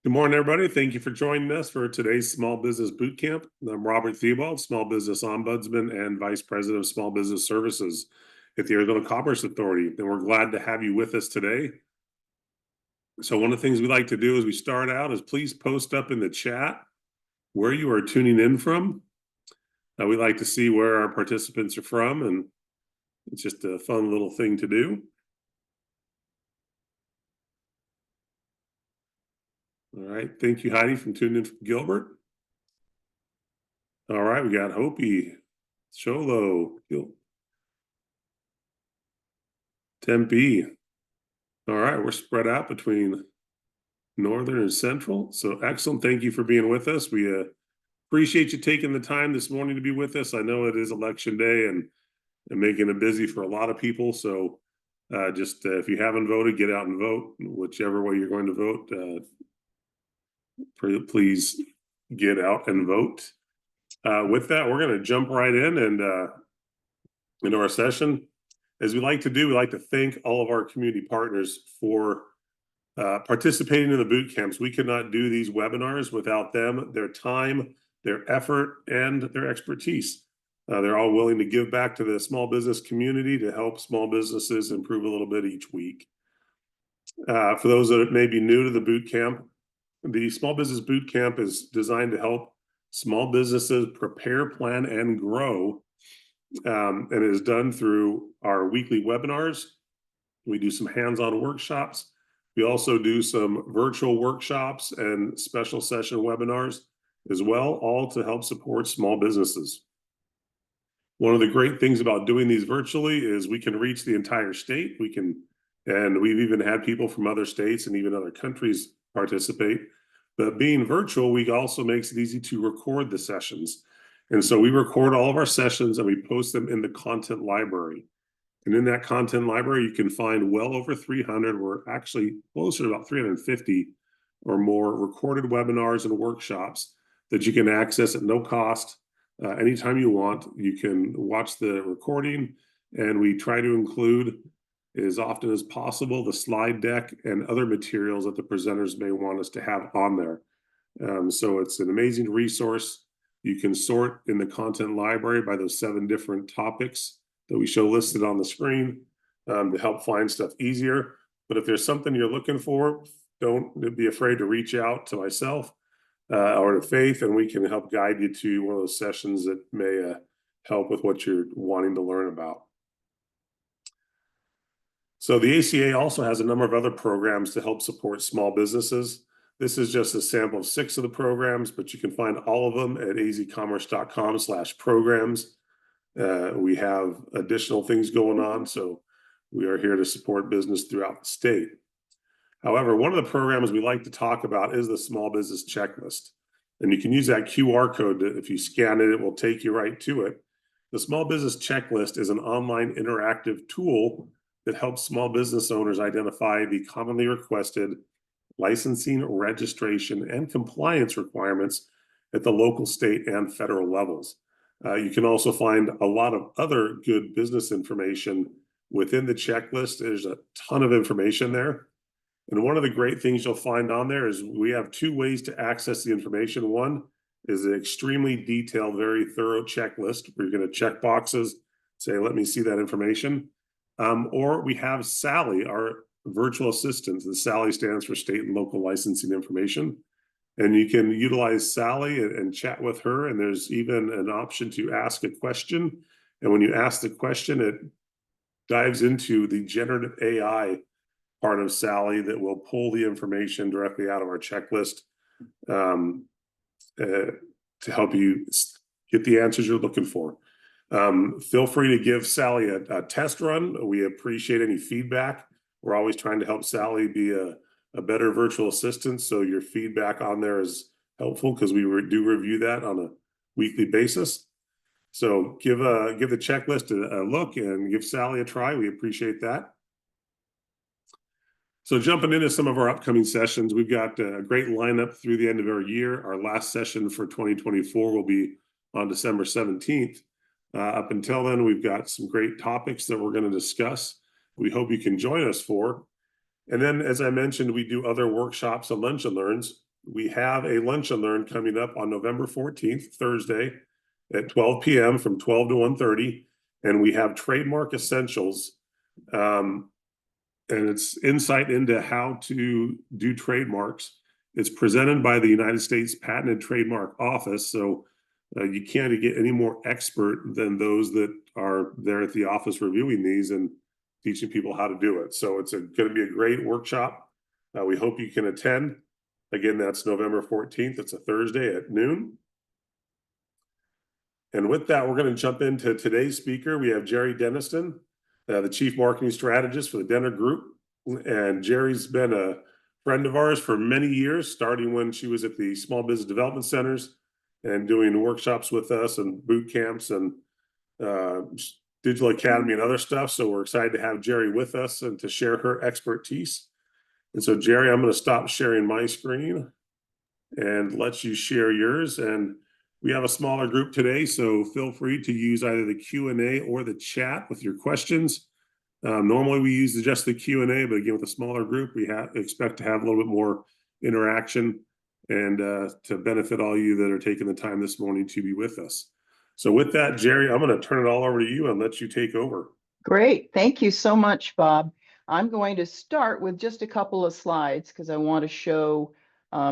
Good morning, everybody. Thank you for joining us for today's Small Business Boot Camp. I'm Robert Theobald, Small Business Ombudsman and Vice President of Small Business Services at the Arizona Commerce Authority. And we're glad to have you with us today. So one of the things we like to do as we start out is please post up in the chat where you are tuning in from. We like to see where our participants are from, and it's just a fun little thing to do. All right. Thank you, Heidi, from tuning in from Gilbert. All right. We got Hopi, Cholo, Tempe. All right. We're spread out between Northern and Central. So excellent. Thank you for being with us. We appreciate you taking the time this morning to be with us. I know it is election day and making it busy for a lot of people. So if you haven't voted, get out and vote. Whichever way you're going to vote, please get out and vote. With that, we're going to jump right in and into our session. As we like to do, we like to thank all of our community partners for participating in the boot camps. We could not do these webinars without them, their time, their effort, and their expertise. They're all willing to give back to the small business community to help small businesses improve a little bit each week. For those that may be new to the boot camp, the Small Business Boot Camp is designed to help small businesses prepare, plan, and grow. And it is done through our weekly webinars. We do some hands-on workshops. We also do some virtual workshops and special session webinars as well, all to help support small businesses. One of the great things about doing these virtually is we can reach the entire state. And we've even had people from other states and even other countries participate. But being virtual, we also makes it easy to record the sessions. And so we record all of our sessions and we post them in the content library. And in that content library, you can find well over 300. We're actually closer to about 350 or more recorded webinars and workshops that you can access at no cost. Anytime you want, you can watch the recording, and we try to include as often as possible the slide deck and other materials that the presenters may want us to have on there. So it's an amazing resource. You can sort in the content library by those 7 different topics that we show listed on the screen to help find stuff easier. But if there's something you're looking for, don't be afraid to reach out to myself or to Faith, and we can help guide you to one of those sessions that may help with what you're wanting to learn about. So the ACA also has a number of other programs to help support small businesses. This is just a sample of 6 of the programs, but you can find all of them at azcommerce.com/programs. We have additional things going on, so we are here to support business throughout the state. However, one of the programs we like to talk about is the Small Business Checklist. And you can use that QR code. If you scan it, it will take you right to it. The Small Business Checklist is an online interactive tool that helps small business owners identify the commonly requested licensing, registration, and compliance requirements at the local, state, and federal levels. You can also find a lot of other good business information within the checklist. There's a ton of information there. And one of the great things you'll find on there is we have 2 ways to access the information. One is an extremely detailed, very thorough checklist where you're going to check boxes, say, let me see that information. Or we have Sally, our virtual assistant. The Sally stands for State and Local Licensing Information. And you can utilize Sally and chat with her. And there's even an option to ask a question. And when you ask the question, it dives into the generative AI part of Sally that will pull the information directly out of our checklist to help you get the answers you're looking for. Feel free to give Sally a test run. We appreciate any feedback. We're always trying to help Sally be a better virtual assistant. So your feedback on there is helpful because we do review that on a weekly basis. So give the checklist a look and give Sally a try. We appreciate that. So jumping into some of our upcoming sessions, we've got a great lineup through the end of our year. Our last session for 2024 will be on December 17th. Up until then, we've got some great topics that we're going to discuss. We hope you can join us for. And then, as I mentioned, we do other workshops and lunch and learns. we have a lunch and learn coming up on November 14th, Thursday at 12 p.m. from 12 to 1:30. And we have trademark essentials. And it's insight into how to do trademarks. It's presented by the United States Patent and Trademark Office. So you can't get any more expert than those that are there at the office reviewing these and teaching people how to do it. So it's going to be a great workshop. We hope you can attend. Again, that's November 14th. It's a Thursday at noon. And with that, we're going to jump into today's speaker. We have Jerry Denniston, the Chief Marketing Strategist for the Denner Group. And Jerry's been a friend of ours for many years, starting when she was at the Small Business Development Centers and doing workshops with us and boot camps and Digital Academy and other stuff. So we're excited to have Jerry with us and to share her expertise. And so, Jerry, I'm going to stop sharing my screen and let you share yours. And we have a smaller group today, so feel free to use either the Q&A or the chat with your questions. Normally we use just the Q&A, but again, with a smaller group, we expect to have a little bit more interaction and to benefit all you that are taking the time this morning to be with us. So with that, Jerry, I'm going to turn it all over to you and let you take over. Great. Thank you so much, Bob. I'm going to start with just a couple of slides because I want to show,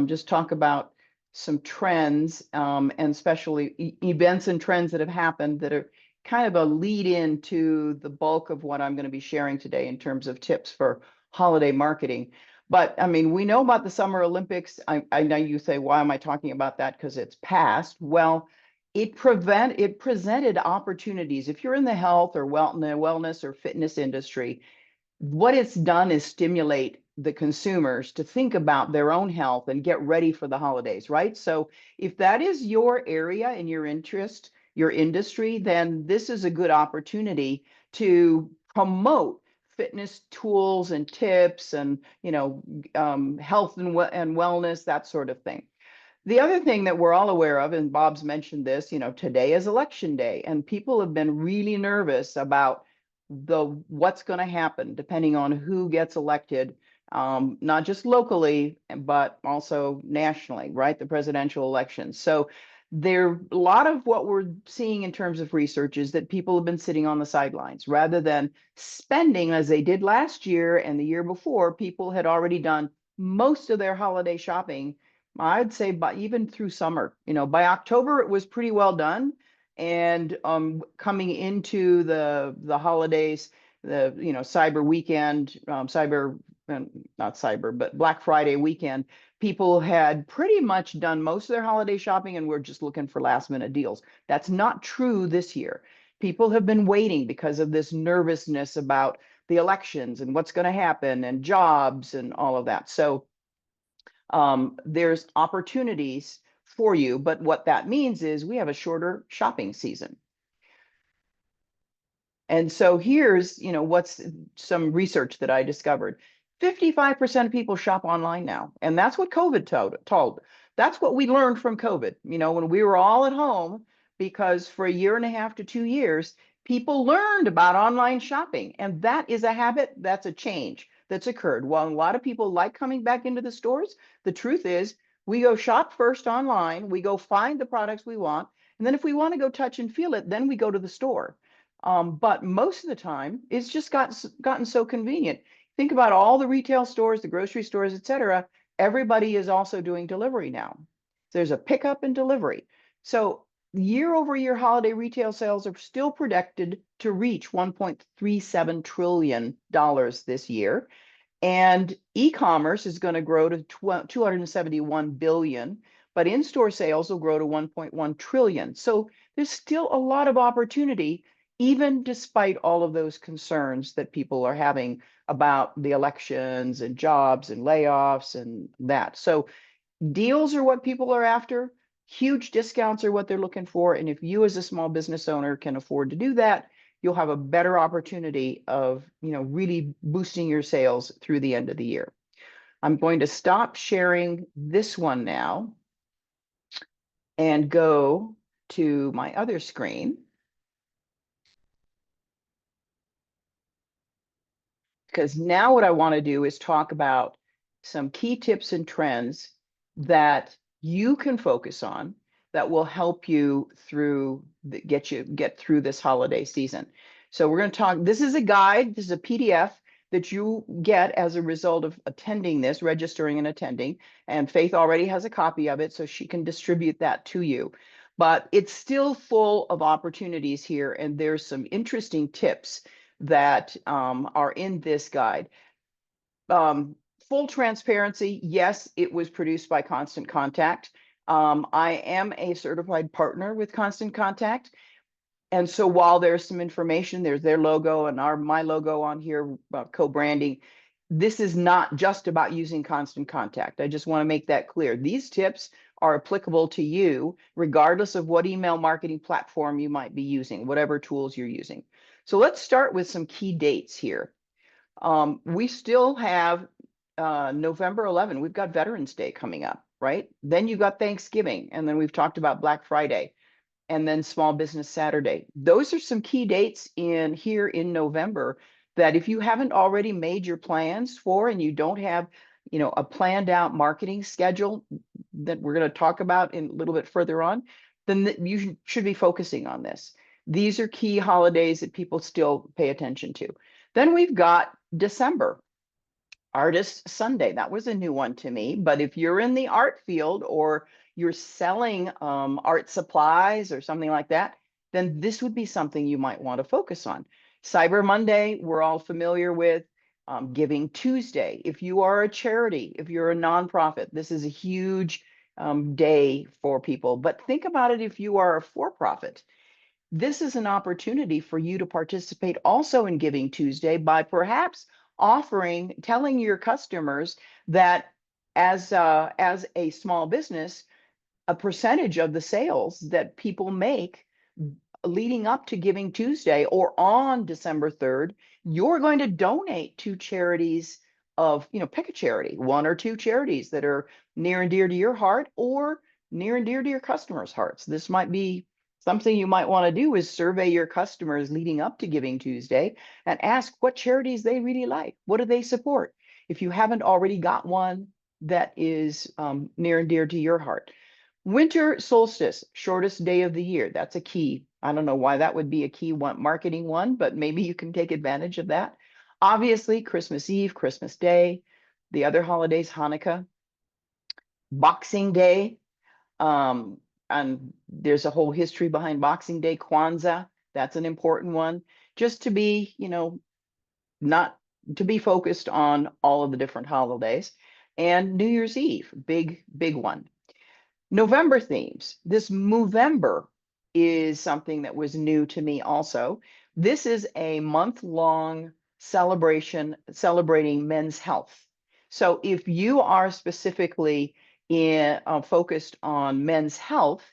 just talk about some trends and especially events and trends that have happened that are kind of a lead in to the bulk of what I'm going to be sharing today in terms of tips for holiday marketing. But I mean, we know about the Summer Olympics. I know you say, why am I talking about that? Because it's past. Well, it presented opportunities. If you're in the health or wellness or fitness industry, what it's done is stimulate the consumers to think about their own health and get ready for the holidays, right? So if that is your area and your interest, your industry, then this is a good opportunity to promote fitness tools and tips and, health and wellness, that sort of thing. The other thing that we're all aware of, and Bob's mentioned this, today is election day, and people have been really nervous about what's going to happen depending on who gets elected, not just locally, but also nationally, right? The presidential elections. So a lot of what we're seeing in terms of research is that people have been sitting on the sidelines rather than spending as they did last year and the year before. People had already done most of their holiday shopping, I'd say, even through summer. By October it was pretty well done, and coming into the holidays, the cyber weekend, not cyber, but Black Friday weekend, people had pretty much done most of their holiday shopping and were just looking for last minute deals. That's not true this year. People have been waiting because of this nervousness about the elections and what's going to happen and jobs and all of that. So there's opportunities for you, but what that means is we have a shorter shopping season. And so here's, what's some research that I discovered. 55% of people shop online now. And that's what COVID told. That's what we learned from COVID. When we were all at home, because for a year and a half to 2 years, people learned about online shopping. And that is a habit, that's a change that's occurred. While a lot of people like coming back into the stores, the truth is we go shop first online, we go find the products we want. And then if we want to go touch and feel it, then we go to the store. But most of the time, it's just gotten so convenient. Think about all the retail stores, the grocery stores, etc. Everybody is also doing delivery now. There's a pickup and delivery. So year over year holiday retail sales are still projected to reach $1.37 trillion this year. And e-commerce is going to grow to 271 billion, but in-store sales will grow to 1.1 trillion. So there's still a lot of opportunity, even despite all of those concerns that people are having about the elections and jobs and layoffs and that. So deals are what people are after. Huge discounts are what they're looking for. And if you as a small business owner can afford to do that, you'll have a better opportunity of, really boosting your sales through the end of the year. I'm going to stop sharing this one now and go to my other screen. Because now what I want to do is talk about some key tips and trends that you can focus on that will help you through get through this holiday season. So we're going to talk, this is a guide, this is a PDF that you get as a result of attending this, registering and attending. And Faith already has a copy of it, so she can distribute that to you. But it's still full of opportunities here, and there's some interesting tips that are in this guide. Full transparency, yes, it was produced by Constant Contact. I am a certified partner with Constant Contact. And so while there's some information, there's their logo and my logo on here, co-branding. This is not just about using Constant Contact. I just want to make that clear. These tips are applicable to you, regardless of what email marketing platform you might be using, whatever tools you're using. So let's start with some key dates here. We still have November 11. We've got Veterans Day coming up, right? Then you got Thanksgiving, and then we've talked about Black Friday, and then Small Business Saturday. Those are some key dates in here in November that if you haven't already made your plans for, and you don't have, a planned out marketing schedule that we're going to talk about in a little bit further on, then you should be focusing on this. These are key holidays that people still pay attention to. Then we've got December. Artist Sunday. That was a new one to me. But if you're in the art field or you're selling art supplies or something like that, then this would be something you might want to focus on. Cyber Monday, we're all familiar with. Giving Tuesday. If you are a charity, if you're a nonprofit, this is a huge day for people. But think about it if you are a for-profit. This is an opportunity for you to participate also in Giving Tuesday by perhaps telling your customers that as a small business, a percentage of the sales that people make leading up to Giving Tuesday or on December 3rd, you're going to donate to charities of, pick a charity, one or two charities that are near and dear to your heart or near and dear to your customers' hearts. This might be something you might want to do is survey your customers leading up to Giving Tuesday and ask what charities they really like. What do they support? If you haven't already got one that is near and dear to your heart. Winter solstice, shortest day of the year. That's a key. I don't know why that would be a key marketing one, but maybe you can take advantage of that. Obviously, Christmas Eve, Christmas Day, the other holidays, Hanukkah, Boxing Day. And there's a whole history behind Boxing Day, Kwanzaa. That's an important one. Just to be, not to be focused on all of the different holidays. And New Year's Eve, big one. November themes. This Movember is something that was new to me also. This is a month-long celebration celebrating men's health. So if you are specifically focused on men's health,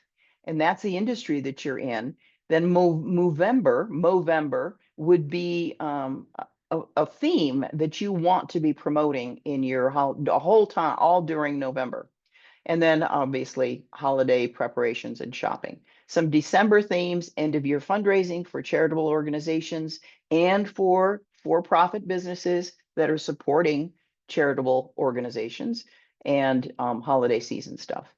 and that's the industry that you're in, then Movember would be a theme that you want to be promoting in your whole time, all during November. And then obviously holiday preparations and shopping. Some December themes, end of year fundraising for charitable organizations and for for-profit businesses that are supporting charitable organizations and holiday season stuff.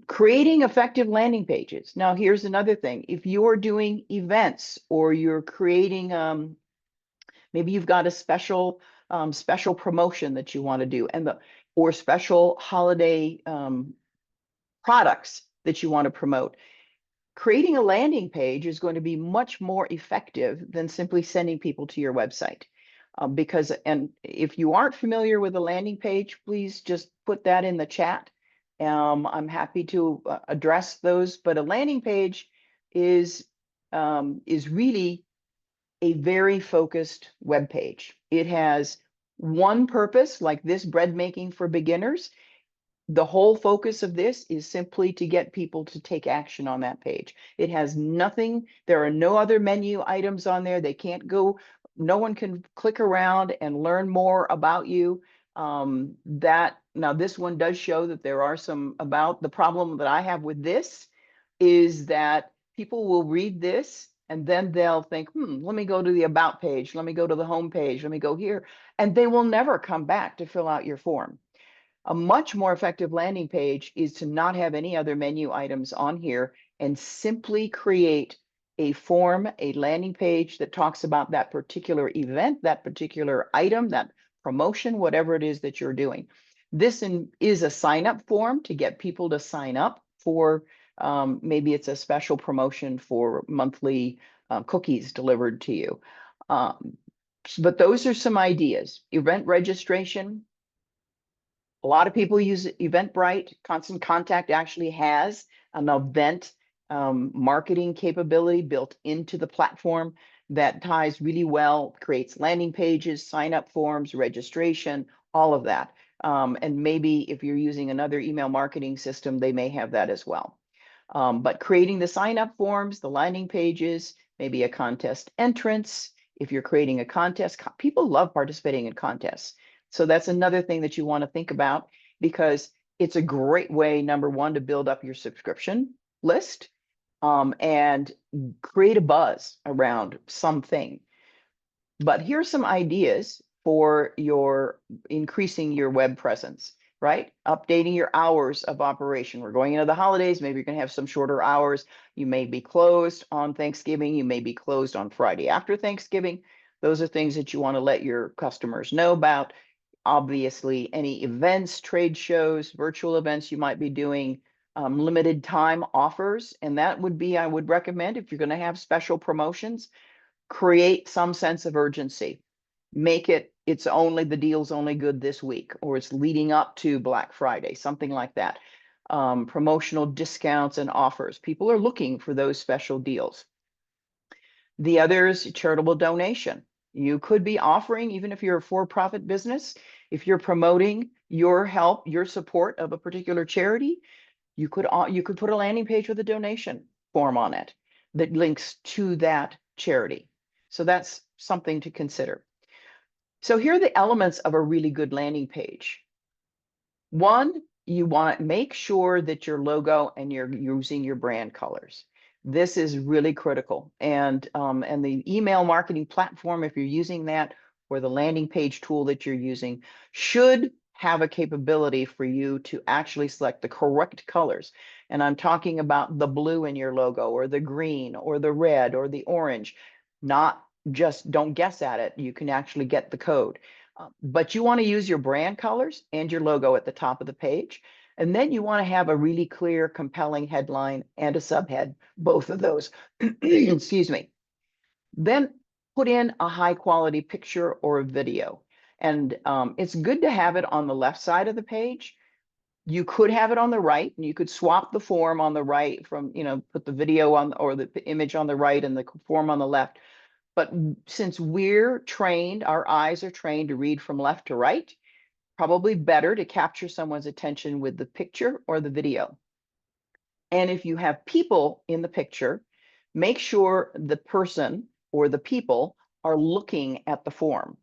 Creating effective landing pages. Now, here's another thing. If you're doing events or you're creating, maybe you've got a special promotion that you want to do, or special holiday products that you want to promote. Creating a landing page is going to be much more effective than simply sending people to your website. And if you aren't familiar with a landing page, please just put that in the chat. I'm happy to address those, but a landing page is really a very focused web page. It has one purpose, like this bread making for beginners. The whole focus of this is simply to get people to take action on that page. It has nothing, there are no other menu items on there. They can't go, no one can click around and learn more about you. Now this one does show that there are some about. The problem that I have with this is that people will read this and then they'll think, let me go to the about page. Let me go to the home page. Let me go here. And they will never come back to fill out your form. A much more effective landing page is to not have any other menu items on here and simply create a form, a landing page that talks about that particular event, that particular item, that promotion, whatever it is that you're doing. This is a sign up form to get people to sign up for maybe it's a special promotion for monthly cookies delivered to you. But those are some ideas. Event registration. A lot of people use Eventbrite. Constant Contact actually has an event marketing capability built into the platform that ties really well, creates landing pages, sign up forms, registration, all of that. And maybe if you're using another email marketing system, they may have that as well. But creating the sign up forms, the landing pages, maybe a contest entrance. If you're creating a contest, people love participating in contests. So that's another thing that you want to think about, because it's a great way, number one, to build up your subscription list and create a buzz around something. But here's some ideas for your increasing your web presence, right? Updating your hours of operation. We're going into the holidays. Maybe you're going to have some shorter hours. You may be closed on Thanksgiving. You may be closed on Friday after Thanksgiving. Those are things that you want to let your customers know about. Obviously, any events, trade shows, virtual events you might be doing, limited time offers. And that would be, I would recommend, if you're going to have special promotions, create some sense of urgency. Make it, it's only, the deal's only good this week, or it's leading up to Black Friday, something like that. Promotional discounts and offers. People are looking for those special deals. The other is charitable donation. You could be offering, even if you're a for-profit business, if you're promoting your help, your support of a particular charity, you could put a landing page with a donation form on it that links to that charity. So that's something to consider. So here are the elements of a really good landing page. One, you want to make sure that your logo and you're using your brand colors. This is really critical. And the email marketing platform, if you're using that, or the landing page tool that you're using, should have a capability for you to actually select the correct colors. And I'm talking about the blue in your logo, or the green, or the red, or the orange. Not just don't guess at it. You can actually get the code. But you want to use your brand colors and your logo at the top of the page. And then you want to have a really clear, compelling headline and a subhead, both of those. Excuse me. Then put in a high quality picture or a video. And it's good to have it on the left side of the page. You could have it on the right, and you could swap the form on the right from, put the video on, or the image on the right and the form on the left. But since we're trained, our eyes are trained to read from left to right, probably better to capture someone's attention with the picture or the video. And if you have people in the picture, make sure the person or the people are looking at the form.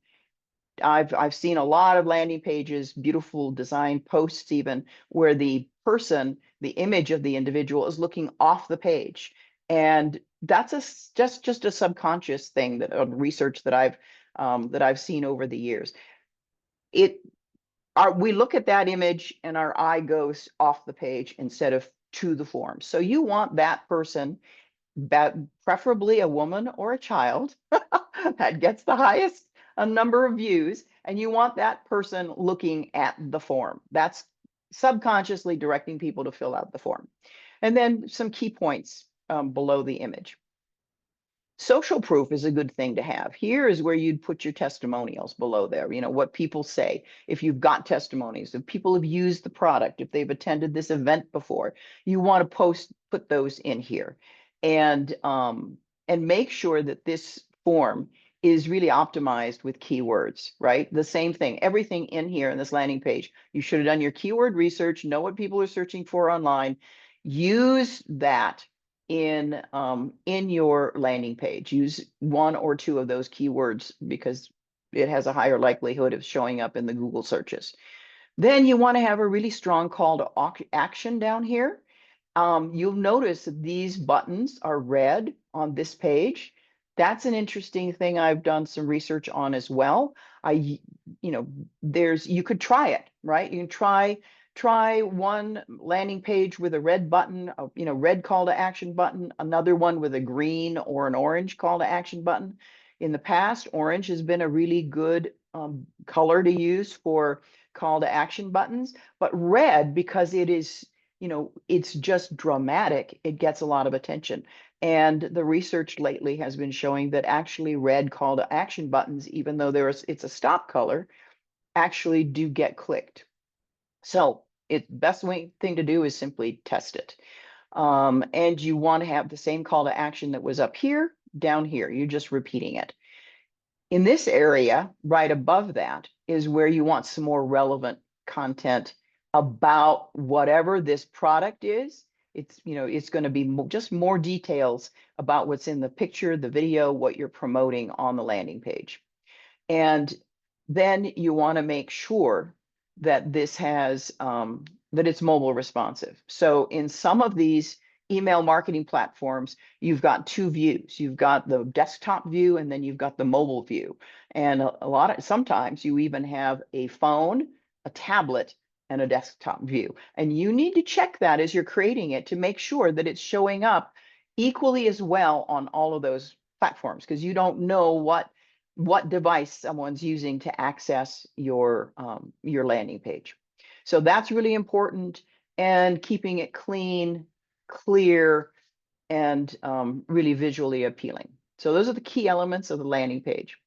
I've seen a lot of landing pages, beautiful design posts even, where the person, the image of the individual is looking off the page. And that's just a subconscious thing that research that I've seen over the years. We look at that image and our eye goes off the page instead of to the form. So you want that person, preferably a woman or a child, that gets the highest number of views, and you want that person looking at the form. That's subconsciously directing people to fill out the form. And then some key points below the image. Social proof is a good thing to have. Here is where you'd put your testimonials below there, what people say. If you've got testimonies, if people have used the product, if they've attended this event before, you want to put those in here. And make sure that this form is really optimized with keywords, right? The same thing, everything in here in this landing page, you should have done your keyword research, know what people are searching for online, use that in your landing page. Use one or two of those keywords because it has a higher likelihood of showing up in the Google searches. Then you want to have a really strong call to action down here. You'll notice that these buttons are red on this page. That's an interesting thing I've done some research on as well. I, you know, you could try it, right? You can try one landing page with a red button, red call to action button, another one with a green or an orange call to action button. In the past, orange has been a really good color to use for call to action buttons, but red, because it is, it's just dramatic, it gets a lot of attention. And the research lately has been showing that actually red call to action buttons, even though it's a stop color, actually do get clicked. So it's best thing to do is simply test it. And you want to have the same call to action that was up here, down here. You're just repeating it. In this area, right above that, is where you want some more relevant content about whatever this product is. It's going to be just more details about what's in the picture, the video, what you're promoting on the landing page. And then you want to make sure that this has that it's mobile responsive. So in some of these email marketing platforms, you've got two views. You've got the desktop view, and then you've got the mobile view. And sometimes you even have a phone, a tablet, and a desktop view. And you need to check that as you're creating it to make sure that it's showing up equally as well on all of those platforms, because you don't know what device someone's using to access your landing page. So that's really important, and keeping it clean, clear, and really visually appealing. So those are the key elements of the landing page.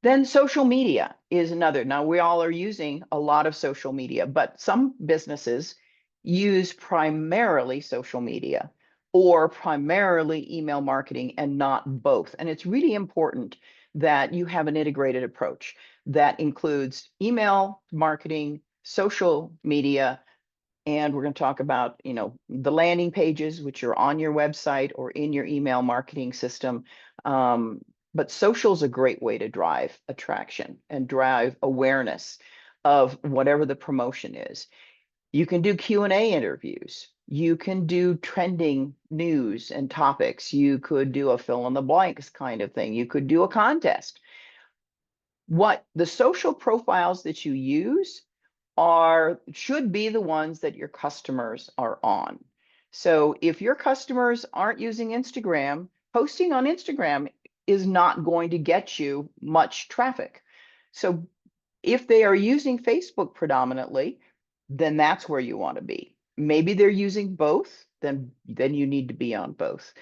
Then social media is another. Now, we all are using a lot of social media, but some businesses use primarily social media or primarily email marketing and not both. And it's really important that you have an integrated approach that includes email marketing, social media, and we're going to talk about, the landing pages, which are on your website or in your email marketing system. But social is a great way to drive attraction and drive awareness of whatever the promotion is. You can do Q&A interviews. You can do trending news and topics. You could do a fill in the blanks kind of thing. You could do a contest. What the social profiles that you use should be the ones that your customers are on. So if your customers aren't using Instagram, posting on Instagram is not going to get you much traffic. So if they are using Facebook predominantly, then that's where you want to be. Maybe they're using both, then you need to be on both.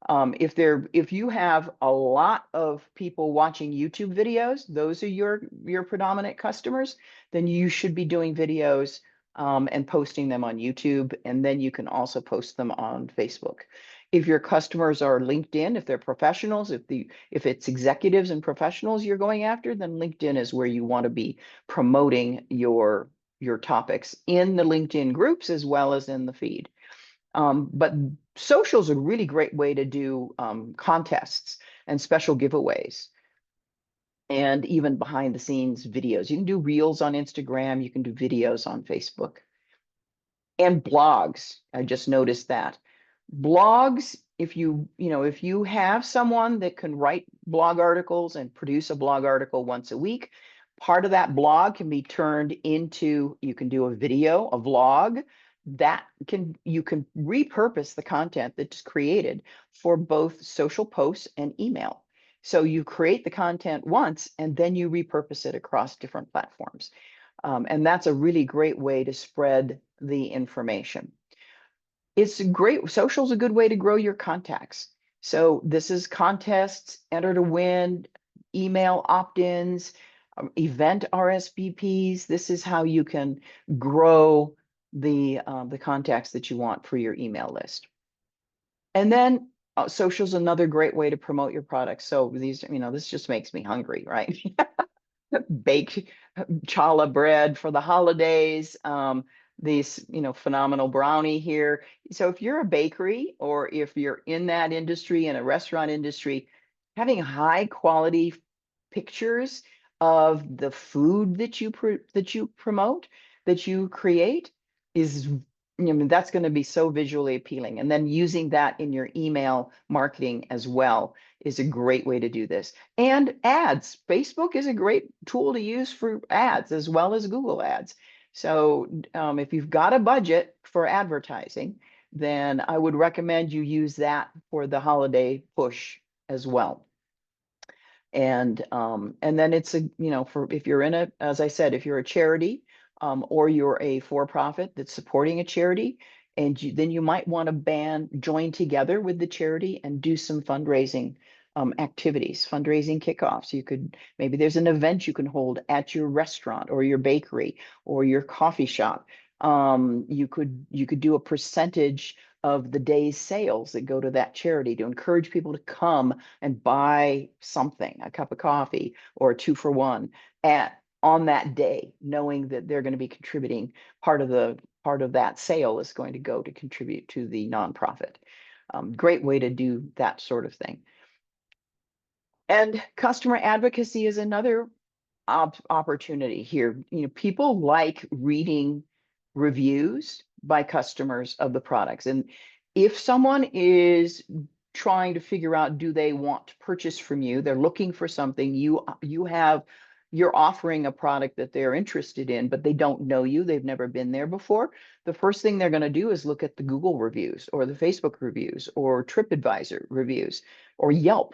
If you have a lot of people watching YouTube videos, those are your predominant customers, then you should be doing videos and posting them on YouTube, and then you can also post them on Facebook. If your customers are LinkedIn, if they're professionals, if it's executives and professionals you're going after, then LinkedIn is where you want to be promoting your topics in the LinkedIn groups as well as in the feed. But social is a really great way to do contests and special giveaways, and even behind the scenes videos. You can do reels on Instagram, you can do videos on Facebook. And blogs, I just noticed that. Blogs, if you have someone that can write blog articles and produce a blog article once a week, part of that blog can be turned into, you can do a video, a vlog, you can repurpose the content that's created for both social posts and email. So you create the content once and then you repurpose it across different platforms. And that's a really great way to spread the information. Social is a good way to grow your contacts. So this is contests, enter to win, email opt-ins, event RSVPs. This is how you can grow the contacts that you want for your email list. And then social is another great way to promote your products. So this just makes me hungry, right? Bake challah bread for the holidays. These, phenomenal brownie here. So if you're a bakery or if you're in that industry, in a restaurant industry, having high quality pictures of the food that you promote, that you create, is I mean, that's going to be so visually appealing. And then using that in your email marketing as well is a great way to do this. And ads. Facebook is a great tool to use for ads as well as Google Ads. So if you've got a budget for advertising, then I would recommend you use that for the holiday push as well. And then it's a, for if you're in a, as I said, if you're a charity, or you're a for-profit that's supporting a charity, and then you might want to join together with the charity and do some fundraising activities, fundraising kickoffs. You could, maybe there's an event you can hold at your restaurant or your bakery or your coffee shop. You could do a percentage of the day's sales that go to that charity to encourage people to come and buy something, a cup of coffee or a 2-for-1 on that day, knowing that they're going to be contributing part of that sale is going to go to contribute to the nonprofit. Great way to do that sort of thing. And customer advocacy is another opportunity here. People like reading reviews by customers of the products. And if someone is trying to figure out, do they want to purchase from you, they're looking for something, you're offering a product that they're interested in, but they don't know you, they've never been there before. The first thing they're going to do is look at the Google reviews or the Facebook reviews or TripAdvisor reviews or Yelp.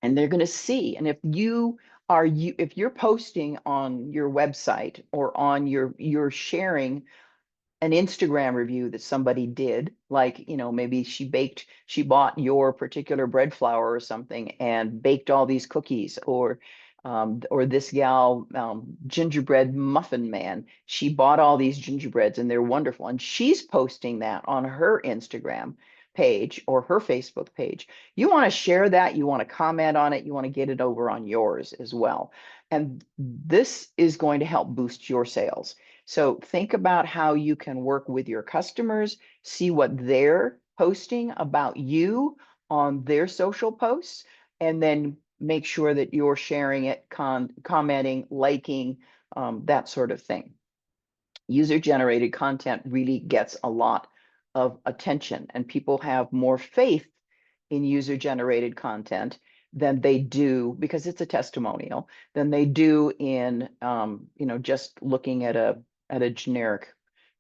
And they're going to see. And if you're posting on your website or on you're sharing an Instagram review that somebody did, like, maybe she bought your particular bread flour or something and baked all these cookies, or this gal, gingerbread muffin man, she bought all these gingerbreads and they're wonderful. And she's posting that on her Instagram page or her Facebook page. You want to share that, you want to comment on it, you want to get it over on yours as well. And this is going to help boost your sales. So think about how you can work with your customers, see what they're posting about you on their social posts, and then make sure that you're sharing it, commenting, liking, that sort of thing. User-generated content really gets a lot of attention, and people have more faith in user-generated content than they do, because it's a testimonial, than they do in just looking at a generic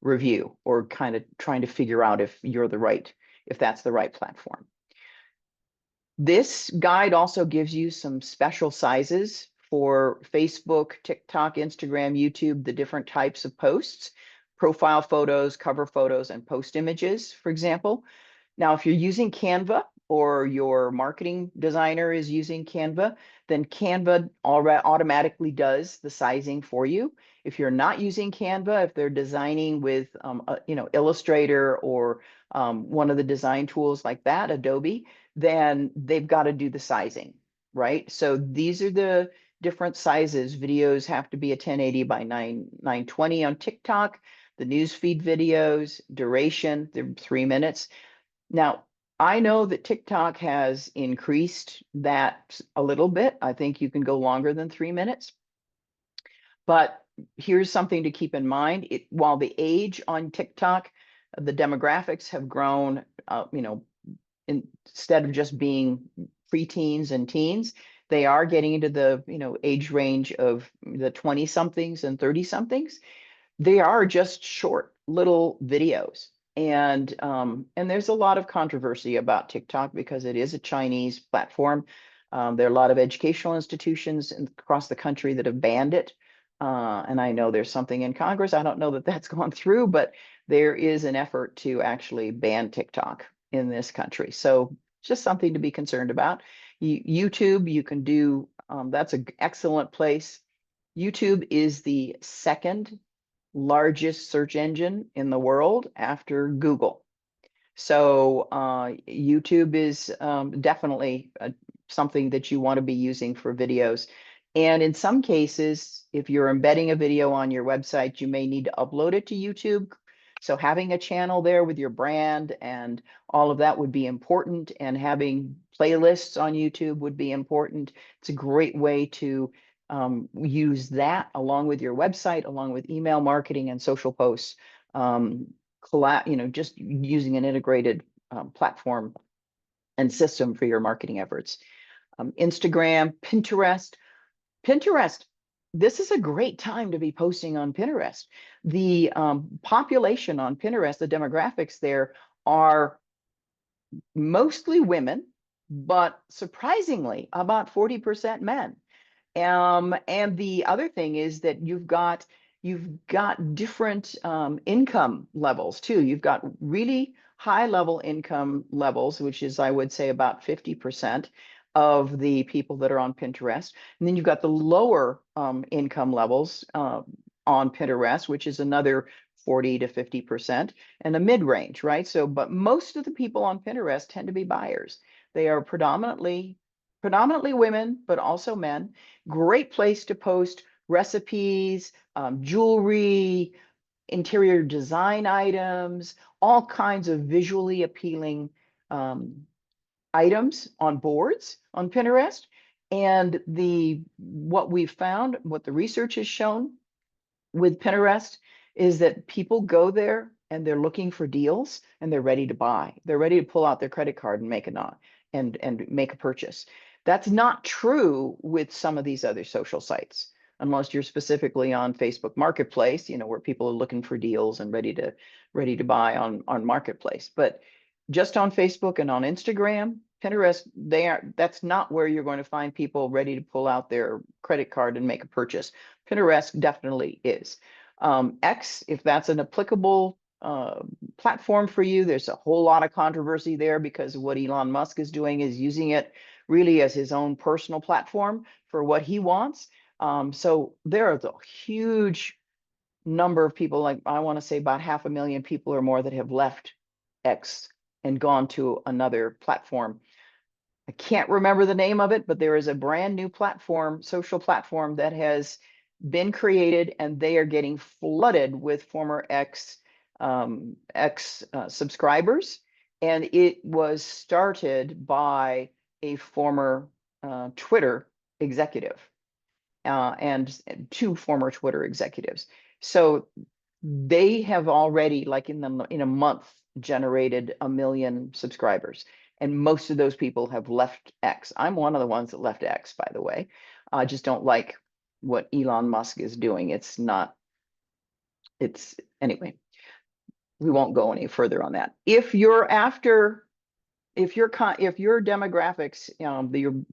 review or kind of trying to figure out if that's the right platform. This guide also gives you some special sizes for Facebook, TikTok, Instagram, YouTube, the different types of posts, profile photos, cover photos, and post images, for example. Now, if you're using Canva or your marketing designer is using Canva, then Canva automatically does the sizing for you. If you're not using Canva, if they're designing with Illustrator or one of the design tools like that, Adobe, then they've got to do the sizing, right? So these are the different sizes. Videos have to be a 1080 by 920 on TikTok. The newsfeed videos, duration, they're 3 minutes. Now, I know that TikTok has increased that a little bit. I think you can go longer than 3 minutes. But here's something to keep in mind. While the age on TikTok, the demographics have grown, instead of just being preteens and teens, they are getting into the age range of the 20-somethings and 30-somethings. They are just short little videos. And there's a lot of controversy about TikTok because it is a Chinese platform. There are a lot of educational institutions across the country that have banned it. And I know there's something in Congress. I don't know that that's gone through, but there is an effort to actually ban TikTok in this country. So just something to be concerned about. YouTube, you can do, that's an excellent place. YouTube is the second largest search engine in the world after Google. So YouTube is definitely something that you want to be using for videos. And in some cases, if you're embedding a video on your website, you may need to upload it to YouTube. So having a channel there with your brand and all of that would be important. And having playlists on YouTube would be important. It's a great way to use that along with your website, along with email marketing and social posts. just using an integrated platform and system for your marketing efforts. Instagram, Pinterest. This is a great time to be posting on Pinterest. The population on Pinterest, the demographics there are mostly women, but surprisingly about 40% men. And the other thing is that you've got different income levels too. You've got really high level income levels, which is, I would say, about 50% of the people that are on Pinterest. And then you've got the lower income levels on Pinterest, which is another 40 to 50%, and a mid-range, right? So, but most of the people on Pinterest tend to be buyers. They are predominantly women, but also men. Great place to post recipes, jewelry, interior design items, all kinds of visually appealing items on boards on Pinterest. And what we've found, what the research has shown with Pinterest, is that people go there and they're looking for deals and they're ready to buy. They're ready to pull out their credit card and make a purchase. That's not true with some of these other social sites, unless you're specifically on Facebook Marketplace, where people are looking for deals and ready to buy on Marketplace. But just on Facebook and on Instagram, Pinterest, that's not where you're going to find people ready to pull out their credit card and make a purchase. Pinterest definitely is. X, if that's an applicable platform for you, there's a whole lot of controversy there because of what Elon Musk is doing, is using it really as his own personal platform for what he wants. So there is a huge number of people, like I want to say about 500,000 people or more, that have left X and gone to another platform. I can't remember the name of it, but there is a brand new platform, social platform, that has been created, and they are getting flooded with former X subscribers. And it was started by a former Twitter executive and two former Twitter executives. So they have already, like in a month, generated 1 million subscribers. And most of those people have left X. I'm one of the ones that left X, by the way. I just don't like what Elon Musk is doing. Anyway, we won't go any further on that. If your demographics,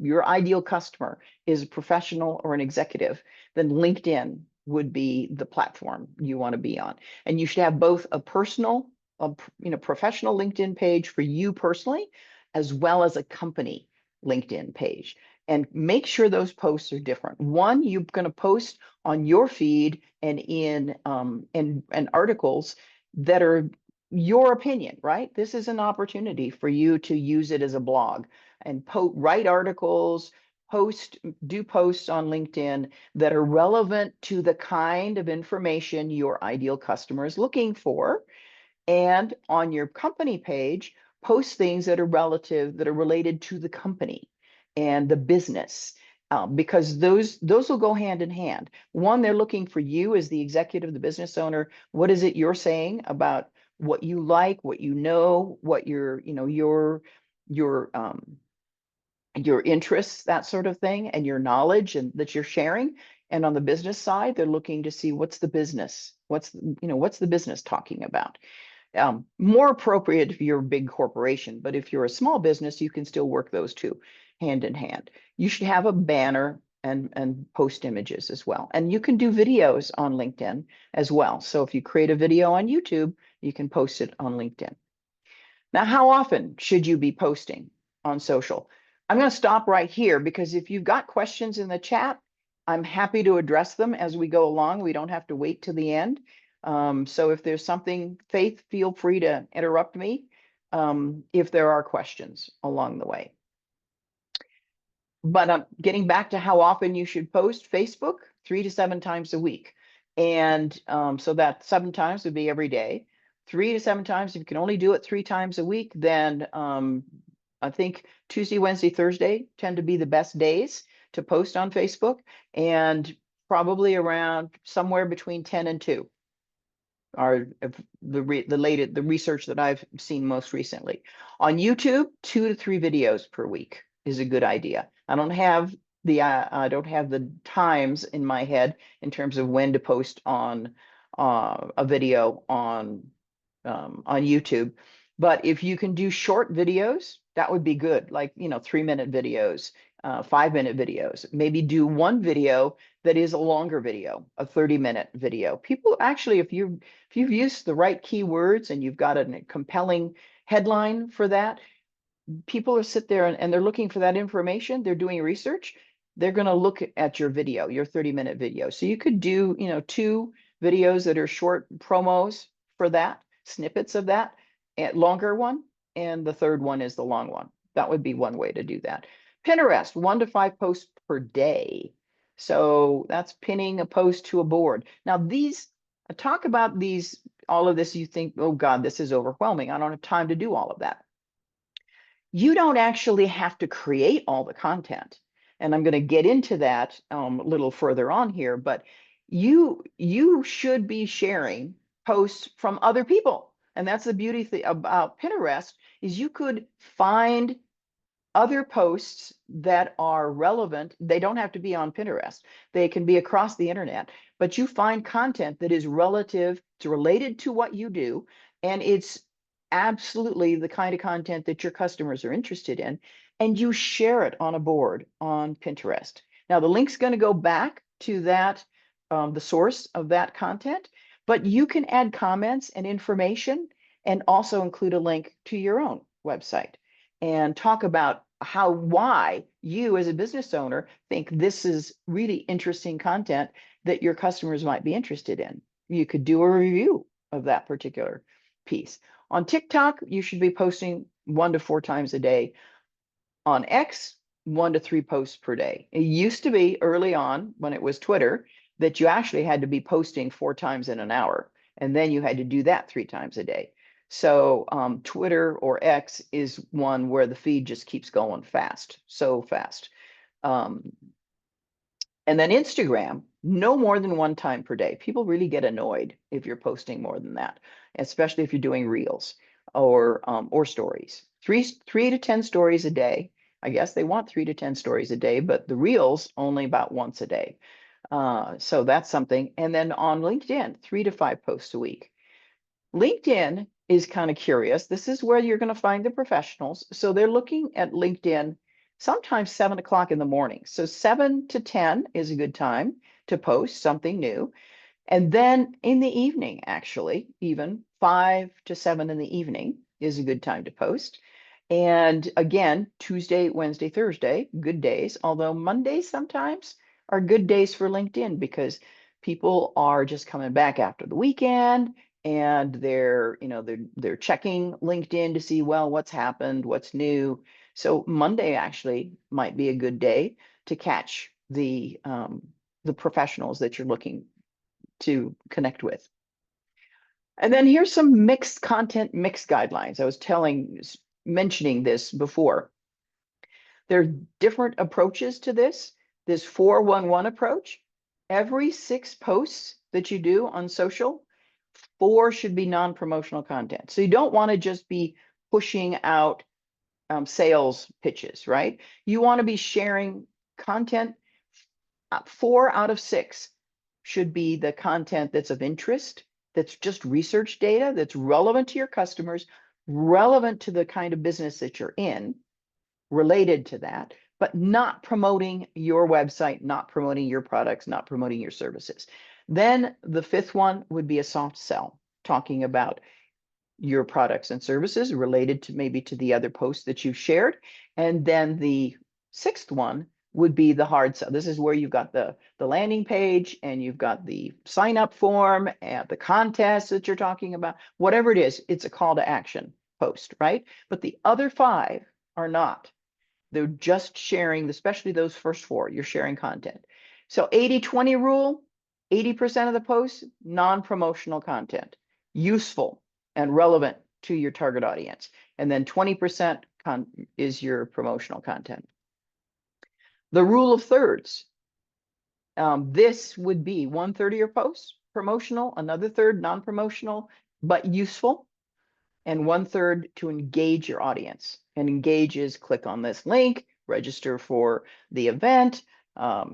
your ideal customer is a professional or an executive, then LinkedIn would be the platform you want to be on. And you should have both a professional LinkedIn page for you personally, as well as a company LinkedIn page. And make sure those posts are different. One, you're going to post on your feed and in articles that are your opinion, right? This is an opportunity for you to use it as a blog and write articles, do posts on LinkedIn that are relevant to the kind of information your ideal customer is looking for. And on your company page, post things that are related to the company and the business. Because those will go hand in hand. One, they're looking for you as the executive, the business owner. What is it you're saying about what you like, what you know, what your interests, that sort of thing, and your knowledge and that you're sharing. And on the business side, they're looking to see what's the business talking about. More appropriate if you're a big corporation, but if you're a small business, you can still work those two hand in hand. You should have a banner and post images as well. And you can do videos on LinkedIn as well. So if you create a video on YouTube, you can post it on LinkedIn. Now, how often should you be posting on social? I'm going to stop right here because if you've got questions in the chat, I'm happy to address them as we go along. We don't have to wait till the end. So if there's something, Faith, feel free to interrupt me if there are questions along the way. But getting back to how often you should post, Facebook, 3 to 7 times a week. And so that 7 times would be every day. 3 to 7 times, if you can only do it 3 times a week, then I think Tuesday, Wednesday, Thursday tend to be the best days to post on Facebook, and probably around somewhere between 10 and 2. are the research that I've seen most recently. On YouTube, 2 to 3 videos per week is a good idea. I don't have the times in my head in terms of when to post on a video on YouTube. But if you can do short videos, that would be good. Like, 3-minute videos, 5-minute videos. Maybe do one video that is a longer video, a 30-minute video. People actually, if you've used the right keywords and you've got a compelling headline for that, people are sit there and they're looking for that information. They're doing research. They're going to look at your video, your 30-minute video. So you could do, 2 videos that are short promos for that, snippets of that, and longer one, and the third one is the long one. That would be one way to do that. Pinterest, 1 to 5 posts per day. So that's pinning a post to a board. Now talk about all of this, you think, oh God, this is overwhelming. I don't have time to do all of that. You don't actually have to create all the content. And I'm going to get into that a little further on here, but you should be sharing posts from other people. And that's the beauty about Pinterest, is you could find other posts that are relevant. They don't have to be on Pinterest. They can be across the internet, but you find content that is it's related to what you do, and it's absolutely the kind of content that your customers are interested in, and you share it on a board on Pinterest. Now, the link's going to go back to that, the source of that content, but you can add comments and information and also include a link to your own website and talk about why you as a business owner think this is really interesting content that your customers might be interested in. You could do a review of that particular piece. On TikTok, you should be posting 1 to 4 times a day. On X, 1 to 3 posts per day. It used to be early on when it was Twitter that you actually had to be posting 4 times in an hour, and then you had to do that 3 times a day. So Twitter or X is one where the feed just keeps going fast, so fast. And then Instagram, no more than 1 time per day. People really get annoyed if you're posting more than that, especially if you're doing reels or stories. 3 to 10 stories a day. I guess they want 3 to 10 stories a day, but the reels only about once a day. So that's something. And then on LinkedIn, 3 to 5 posts a week. LinkedIn is kind of curious. This is where you're going to find the professionals. So they're looking at LinkedIn sometimes 7 o'clock in the morning. So 7 to 10 is a good time to post something new. And then in the evening, actually, even 5 to 7 in the evening is a good time to post. And again, Tuesday, Wednesday, Thursday, good days. Although Mondays sometimes are good days for LinkedIn because people are just coming back after the weekend and they're checking LinkedIn to see, well, what's happened, what's new. So Monday actually might be a good day to catch the professionals that you're looking to connect with. And then here's some mixed guidelines. I was mentioning this before. There are different approaches to this. This 4-1-1 approach. Every 6 posts that you do on social, 4 should be non-promotional content. So you don't want to just be pushing out sales pitches, right? You want to be sharing content. 4 out of 6 should be the content that's of interest, that's just research data, that's relevant to your customers, relevant to the kind of business that you're in, related to that, but not promoting your website, not promoting your products, not promoting your services. Then the 5th one would be a soft sell, talking about your products and services related to maybe to the other posts that you've shared. And then the 6th one would be the hard sell. This is where you've got the landing page and you've got the sign up form and the contest that you're talking about. Whatever it is, it's a call to action post, right? But the other 5 are not. They're just sharing, especially those first 4, you're sharing content. So 80-20 rule, 80% of the posts, non-promotional content, useful and relevant to your target audience. And then 20% is your promotional content. The rule of thirds. This would be 1/3 of your posts promotional, another third non-promotional, but useful, and 1/3 to engage your audience. And engage is click on this link, register for the event,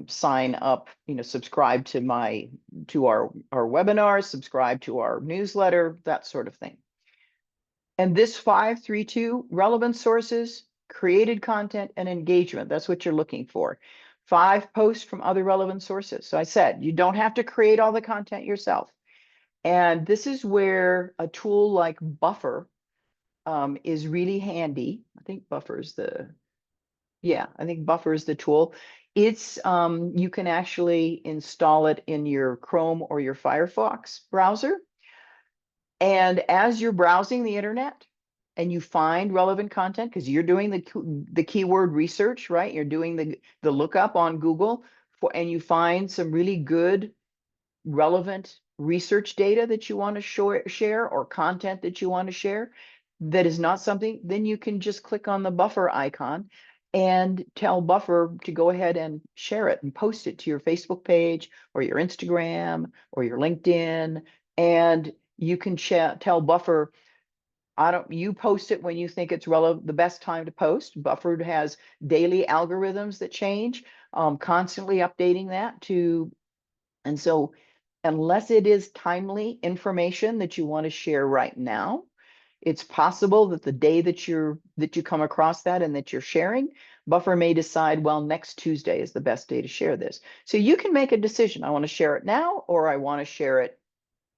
sign up, subscribe to our webinars, subscribe to our newsletter, that sort of thing. And this 5-3-2, relevant sources, created content, and engagement. That's what you're looking for. 5 posts from other relevant sources. So I said, you don't have to create all the content yourself. And this is where a tool like Buffer is really handy. I think Buffer is the tool. It's you can actually install it in your Chrome or your Firefox browser. And as you're browsing the internet and you find relevant content, because you're doing the keyword research, right? You're doing the lookup on Google and you find some really good relevant research data that you want to share or content that you want to share that is not something, then you can just click on the Buffer icon and tell Buffer to go ahead and share it and post it to your Facebook page or your Instagram or your LinkedIn. And you can tell Buffer, you post it when you think it's relevant, the best time to post. Buffer has daily algorithms that change, constantly updating that and so unless it is timely information that you want to share right now, it's possible that the day that you come across that and that you're sharing, Buffer may decide, well, next Tuesday is the best day to share this. So you can make a decision. I want to share it now, or I want to share it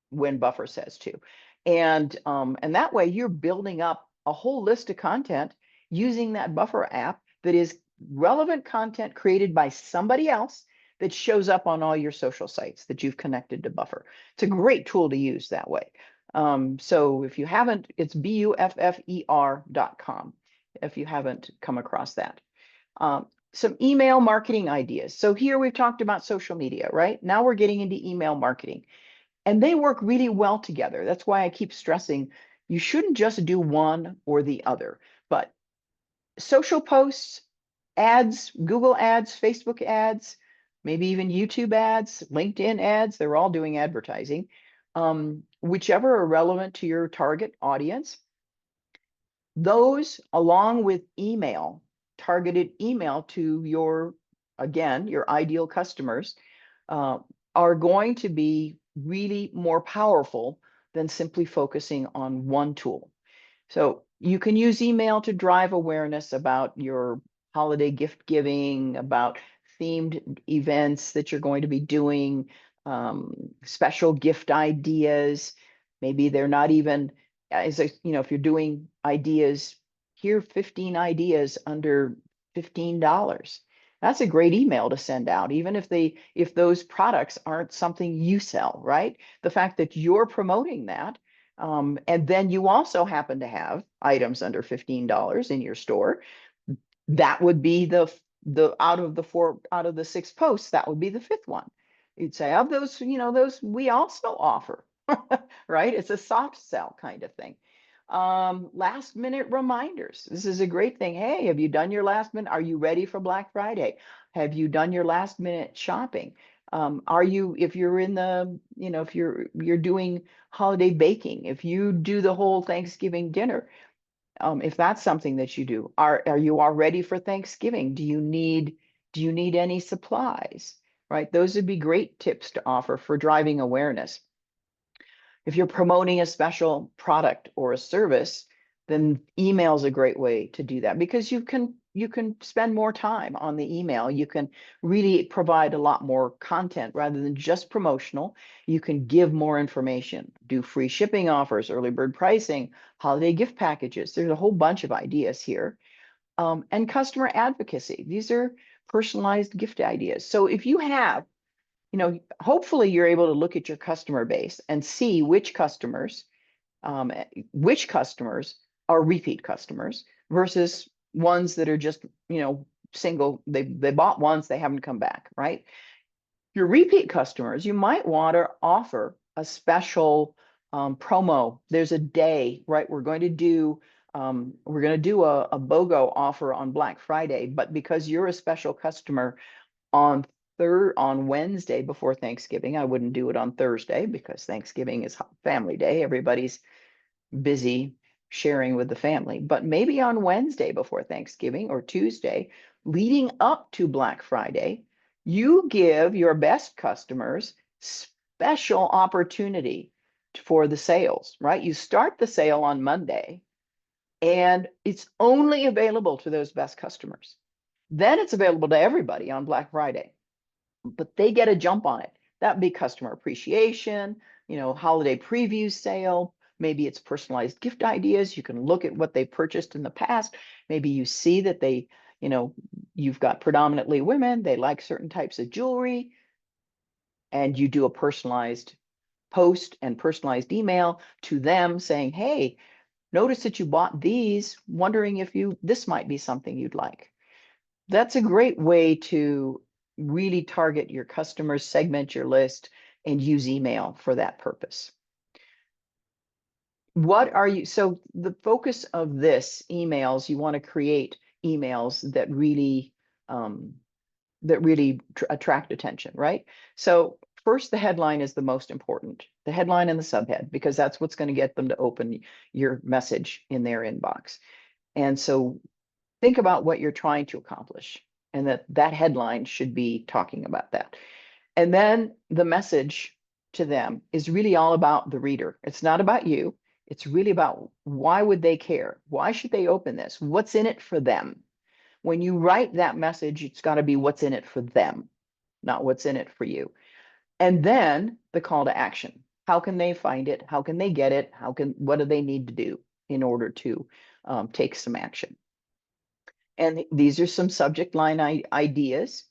when Buffer says to. And that way you're building up a whole list of content using that Buffer app that is relevant content created by somebody else that shows up on all your social sites that you've connected to Buffer. It's a great tool to use that way. So if you haven't, it's buffer.com if you haven't come across that. Some email marketing ideas. So here we've talked about social media, right? Now we're getting into email marketing. And they work really well together. That's why I keep stressing you shouldn't just do one or the other, but social posts, ads, Google ads, Facebook ads, maybe even YouTube ads, LinkedIn ads, they're all doing advertising. Whichever are relevant to your target audience, those along with email, targeted email to your ideal customers, are going to be really more powerful than simply focusing on one tool. So you can use email to drive awareness about your holiday gift giving, about themed events that you're going to be doing, special gift ideas. Maybe they're not even, if you're doing ideas, here 15 ideas under $15. That's a great email to send out, even if those products aren't something you sell, right? The fact that you're promoting that, and then you also happen to have items under $15 in your store, that would be the out of the 6 posts, that would be the 5th one. You'd say, of those, those we also offer, right? It's a soft sell kind of thing. Last minute reminders. This is a great thing. Hey, have you done your last minute? Are you ready for Black Friday? Have you done your last minute shopping? If you're in the, if you're doing holiday baking, if you do the whole Thanksgiving dinner, if that's something that you do, are you all ready for Thanksgiving? Do you need any supplies? Right? Those would be great tips to offer for driving awareness. If you're promoting a special product or a service, then email is a great way to do that because you can spend more time on the email. You can really provide a lot more content rather than just promotional. You can give more information, do free shipping offers, early bird pricing, holiday gift packages. There's a whole bunch of ideas here. And customer advocacy. These are personalized gift ideas. So if you have, hopefully you're able to look at your customer base and see which customers are repeat customers versus ones that are just, single, they bought once, they haven't come back, right? Your repeat customers, you might want to offer a special promo. There's a day, right? We're going to do a BOGO offer on Black Friday, but because you're a special customer, on on Wednesday before Thanksgiving. I wouldn't do it on Thursday because Thanksgiving is family day. Everybody's busy sharing with the family, but maybe on Wednesday before Thanksgiving or Tuesday, leading up to Black Friday, you give your best customers special opportunity for the sales, right? You start the sale on Monday and it's only available to those best customers. Then it's available to everybody on Black Friday, but they get a jump on it. That would be customer appreciation, holiday preview sale. Maybe it's personalized gift ideas. You can look at what they purchased in the past. Maybe you see that you've got predominantly women, they like certain types of jewelry, and you do a personalized post and personalized email to them saying, hey, notice that you bought these, wondering if this might be something you'd like. That's a great way to really target your customers, segment your list, and use email for that purpose. So the focus of this emails, you want to create emails that really attract attention, right? So first, the headline is the most important, the headline and the subhead, because that's what's going to get them to open your message in their inbox. And so think about what you're trying to accomplish, and that headline should be talking about that. And then the message to them is really all about the reader. It's not about you. It's really about why would they care? Why should they open this? What's in it for them? When you write that message, it's got to be what's in it for them, not what's in it for you. And then the call to action. How can they find it? How can they get it? What do they need to do in order to take some action? And these are some subject line ideas.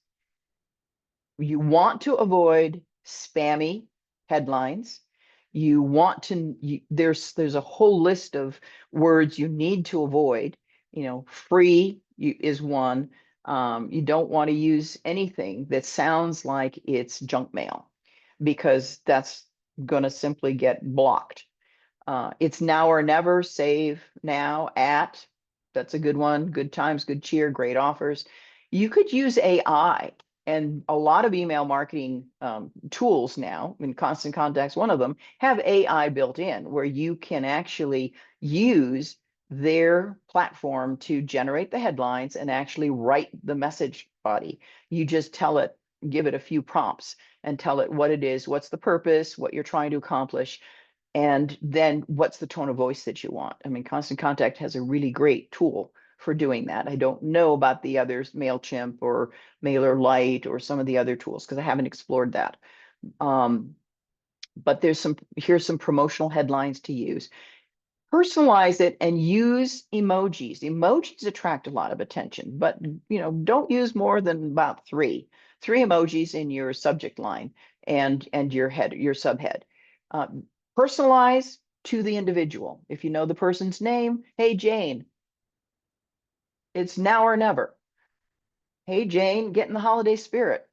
You want to avoid spammy headlines. You want to, there's a whole list of words you need to avoid. Free is one. You don't want to use anything that sounds like it's junk mail, because that's going to simply get blocked. It's now or never, save now, at. That's a good one. Good times, good cheer, great offers. You could use AI, and a lot of email marketing tools now, and Constant Contact's one of them, have AI built in where you can actually use their platform to generate the headlines and actually write the message body. You just tell it, give it a few prompts and tell it what it is, what's the purpose, what you're trying to accomplish, and then what's the tone of voice that you want. I mean, Constant Contact has a really great tool for doing that. I don't know about the others, MailChimp or MailerLite or some of the other tools, because I haven't explored that. But here's some promotional headlines to use. Personalize it and use emojis. Emojis attract a lot of attention, but don't use more than about three emojis in your subject line and your subhead. Personalize to the individual. If you know the person's name, hey Jane, it's now or never. Hey Jane, get in the holiday spirit.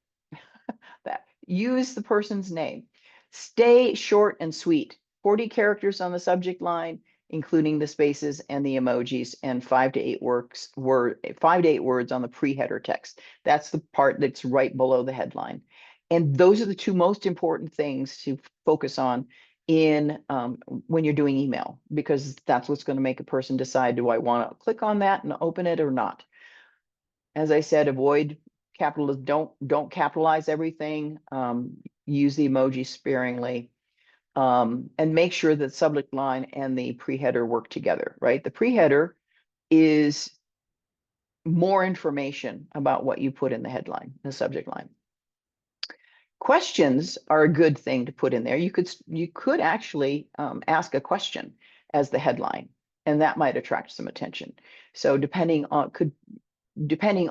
Use the person's name. Stay short and sweet. 40 characters on the subject line, including the spaces and the emojis, and 5 to 8 words on the pre-header text. That's the part that's right below the headline. And those are the two most important things to focus on when you're doing email, because that's what's going to make a person decide, do I want to click on that and open it or not? As I said, avoid don't capitalize everything. Use the emoji sparingly, and make sure that subject line and the pre-header work together, right? The pre-header is more information about what you put in the headline, the subject line. Questions are a good thing to put in there. You could actually ask a question as the headline, and that might attract some attention. So depending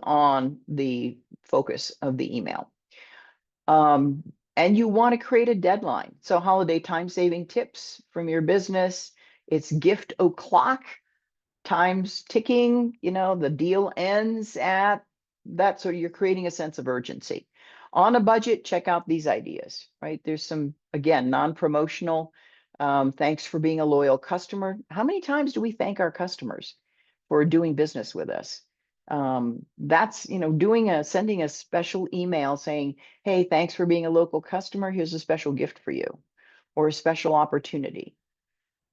on the focus of the email. And you want to create a deadline. So holiday time-saving tips from your business. It's gift o'clock, time's ticking, the deal ends at that. So you're creating a sense of urgency. On a budget, check out these ideas, right? There's some, again, non-promotional. Thanks for being a loyal customer. How many times do we thank our customers for doing business with us? That's, sending a special email saying, hey, thanks for being a local customer. Here's a special gift for you, or a special opportunity.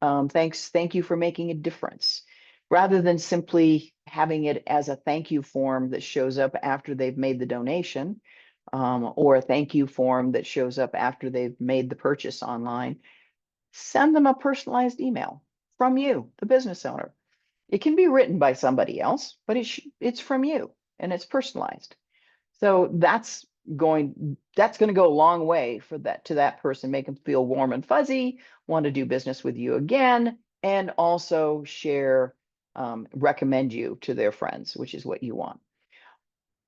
Thank you for making a difference. Rather than simply having it as a thank you form that shows up after they've made the donation, or a thank you form that shows up after they've made the purchase online, send them a personalized email from you, the business owner. It can be written by somebody else, but it's from you and it's personalized. So that's going to go a long way for that person, make them feel warm and fuzzy, want to do business with you again, and also recommend you to their friends, which is what you want.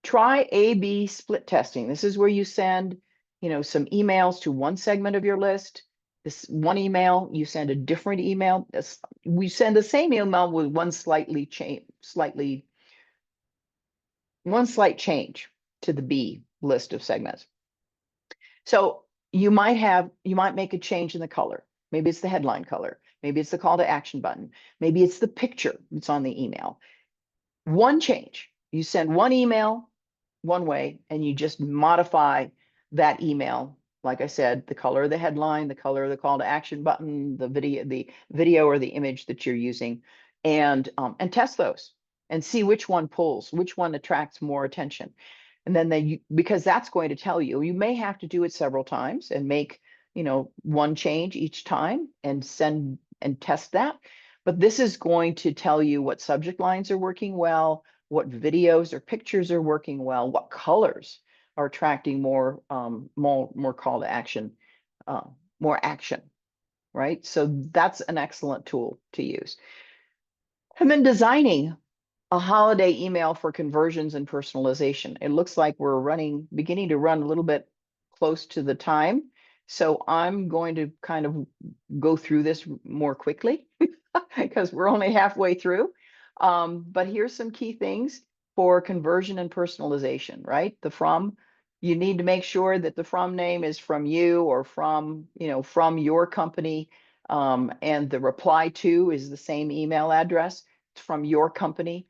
Try A/B split testing. This is where you send, some emails to one segment of your list. This one email, you send a different email. We send the same email with one slight change to the B list of segments. So you might make a change in the color. Maybe it's the headline color. Maybe it's the call to action button. Maybe it's the picture that's on the email. One change. You send one email one way and you just modify that email. Like I said, the color of the headline, the color of the call to action button, the video or the image that you're using, and test those and see which one pulls, which one attracts more attention. And then because that's going to tell you, you may have to do it several times and make, one change each time and send and test that. But this is going to tell you what subject lines are working well, what videos or pictures are working well, what colors are attracting more call to action, more action, right? So that's an excellent tool to use. And then designing a holiday email for conversions and personalization. It looks like we're beginning to run a little bit close to the time. So I'm going to kind of go through this more quickly because we're only halfway through. But here's some key things for conversion and personalization, right? You need to make sure that the from name is from you or from your company. And the reply to is the same email address from your company.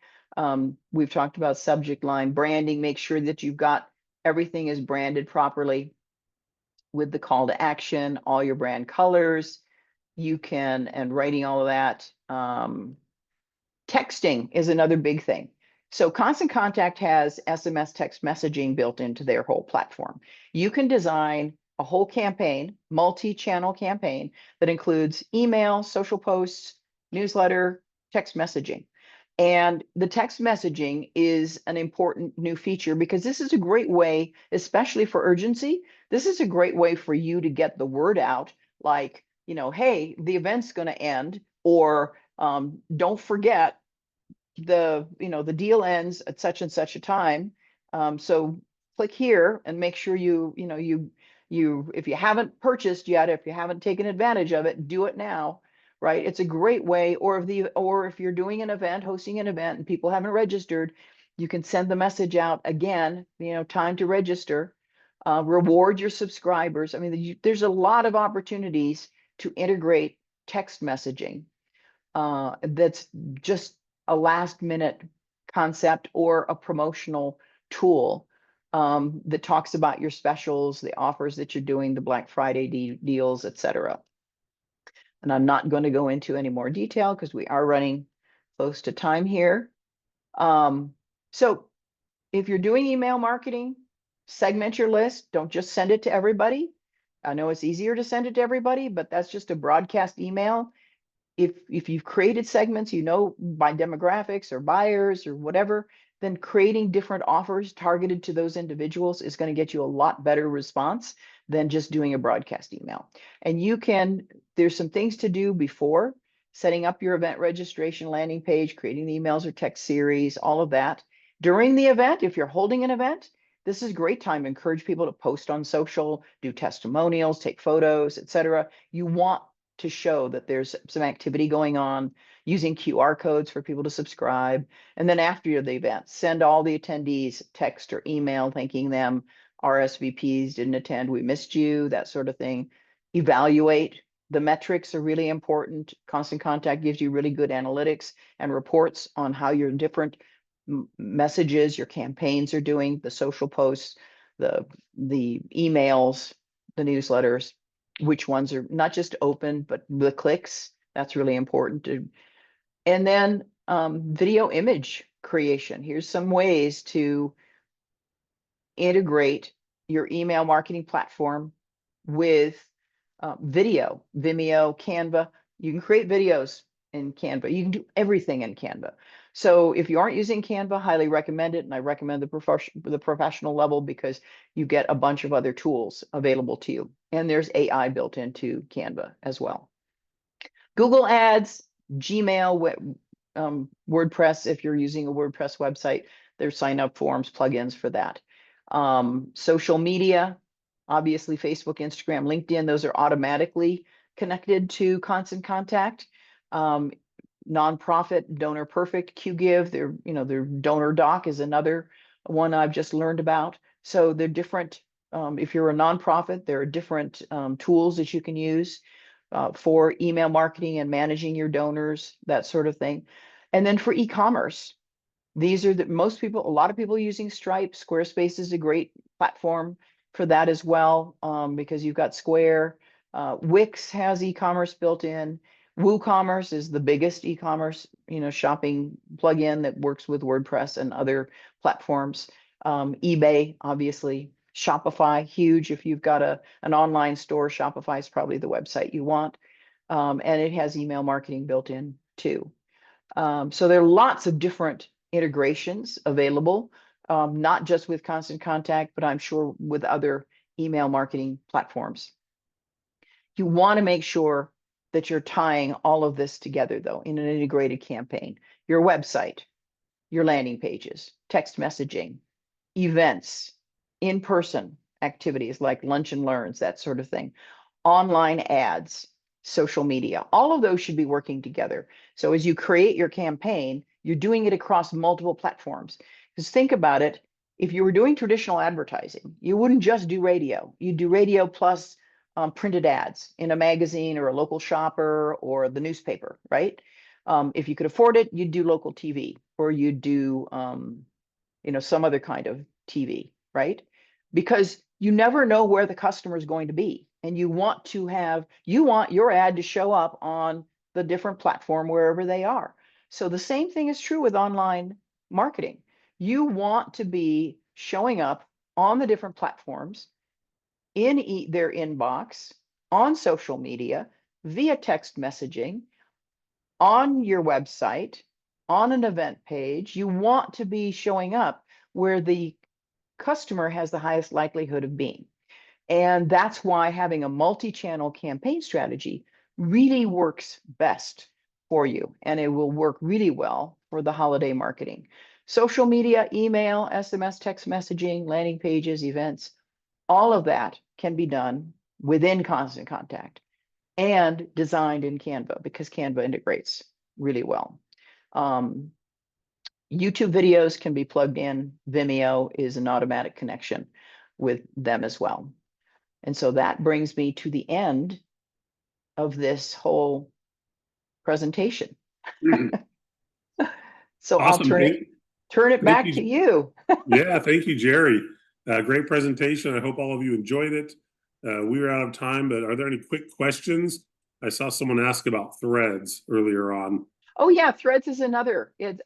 We've talked about subject line branding. Make sure that you've got everything is branded properly with the call to action, all your brand colors. And writing all of that. Texting is another big thing. So Constant Contact has SMS text messaging built into their whole platform. You can design a whole campaign, multi-channel campaign that includes email, social posts, newsletter, text messaging. And the text messaging is an important new feature because this is a great way, especially for urgency, this is a great way for you to get the word out, like, hey, the event's going to end, or don't forget the deal ends at such and such a time. So click here and make sure you if you haven't purchased yet, if you haven't taken advantage of it, do it now. Right? It's a great way. Or if you're doing an event, hosting an event, and people haven't registered, you can send the message out again. Time to register. Reward your subscribers. I mean, there's a lot of opportunities to integrate text messaging. That's just a last minute concept or a promotional tool that talks about your specials, the offers that you're doing, the Black Friday deals, etc. And I'm not going to go into any more detail because we are running close to time here. So if you're doing email marketing, segment your list. Don't just send it to everybody. I know it's easier to send it to everybody, but that's just a broadcast email. If you've created segments, by demographics or buyers or whatever, then creating different offers targeted to those individuals is going to get you a lot better response than just doing a broadcast email. And there's some things to do before setting up your event registration landing page, creating the emails or text series, all of that. During the event, if you're holding an event, this is a great time to encourage people to post on social, do testimonials, take photos, etc. You want to show that there's some activity going on, using QR codes for people to subscribe. And then after the event, send all the attendees text or email thanking them. RSVPs didn't attend, we missed you, that sort of thing. Evaluate. The metrics are really important. Constant Contact gives you really good analytics and reports on how your different messages your campaigns are doing, the social posts, the emails, the newsletters, which ones are not just open, but the clicks. That's really important to. And then video image creation. Here's some ways to integrate your email marketing platform with video, Vimeo, Canva. You can create videos in Canva. You can do everything in Canva. So if you aren't using Canva, highly recommend it. And I recommend the professional level because you get a bunch of other tools available to you. And there's AI built into Canva as well. Google Ads, Gmail, WordPress, if you're using a WordPress website, there's sign up forms, plugins for that. Social media, obviously Facebook, Instagram, LinkedIn, those are automatically connected to Constant Contact. Nonprofit, Donor Perfect, QGive, their donor doc is another one I've just learned about. So they're different. If you're a nonprofit, there are different tools that you can use for email marketing and managing your donors, that sort of thing. And then for e-commerce, these are a lot of people using Stripe. Squarespace is a great platform for that as well, because you've got Square. Wix has e-commerce built in. WooCommerce is the biggest e-commerce, shopping plugin that works with WordPress and other platforms. eBay, obviously. Shopify, huge. If you've got an online store, Shopify is probably the website you want. And it has email marketing built in too. So there are lots of different integrations available, not just with Constant Contact, but I'm sure with other email marketing platforms. You want to make sure that you're tying all of this together, though, in an integrated campaign. Your website, your landing pages, text messaging, events, in-person activities like lunch and learns, that sort of thing, online ads, social media, all of those should be working together. So as you create your campaign, you're doing it across multiple platforms. Because think about it, if you were doing traditional advertising, you wouldn't just do radio. You'd do radio plus printed ads in a magazine or a local shopper or the newspaper, right? If you could afford it, you'd do local TV, or you'd do some other kind of TV, right? Because you never know where the customer is going to be. And you want your ad to show up on the different platform wherever they are. So the same thing is true with online marketing. You want to be showing up on the different platforms, in their inbox, on social media, via text messaging, on your website, on an event page. You want to be showing up where the customer has the highest likelihood of being. And that's why having a multi-channel campaign strategy really works best for you. And it will work really well for the holiday marketing. Social media, email, SMS, text messaging, landing pages, events, all of that can be done within Constant Contact and designed in Canva, because Canva integrates really well. YouTube videos can be plugged in. Vimeo is an automatic connection with them as well. And so that brings me to the end of this whole presentation. So Awesome. I'll turn it back to you. Yeah, thank you, Jerry. Great presentation. I hope all of you enjoyed it. We were out of time, but are there any quick questions? I saw someone ask about Threads earlier on. Oh yeah, Threads is another. It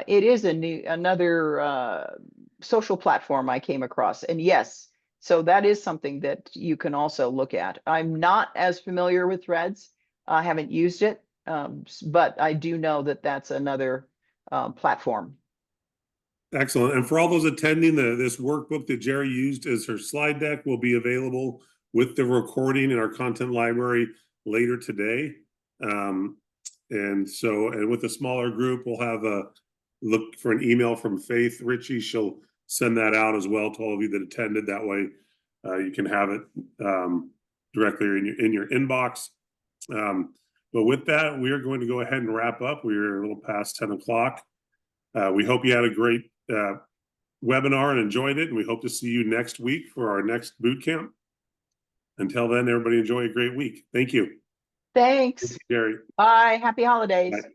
is another social platform I came across, and yes, so that is something that you can also look at. I'm not as familiar with Threads. I haven't used it, but I do know that that's another platform. Excellent. And for all those attending, this workbook that Jerry used as her slide deck will be available with the recording in our content library later today. And with a smaller group, we'll have a look for an email from Faith Ritchie. She'll send that out as well to all of you that attended. That way you can have it directly in your inbox. But with that, we are going to go ahead and wrap up. We're a little past 10 o'clock. We hope you had a great webinar and enjoyed it. And we hope to see you next week for our next boot camp. Until then, everybody enjoy a great week. Thank you. Thanks. Thank you, Jerry. Bye. Happy holidays. Bye.